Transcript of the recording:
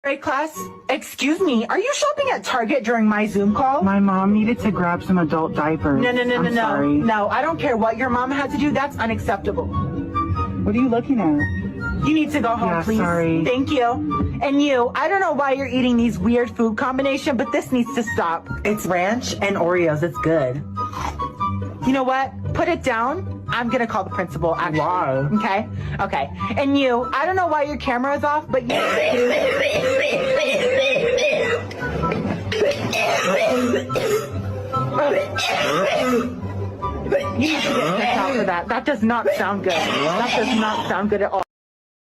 Great class. Excuse me, are you shopping at Target during my Zoom call? My mom needed to grab some adult diapers. No. Sorry. No, I don't care what your mom had to do. That's unacceptable. What are you looking at? You need to go home, Yeah, please. sorry. Thank you. And you, I don't know why you're eating these weird food combination, but this needs to stop. It's ranch and Oreos. It's good. You know what? Put it down. I'm gonna call the principal, actually. Why? Okay. And you, I don't know why your camera is off, but you... You need to get checked out for that. That does not sound good. That does not sound good at all.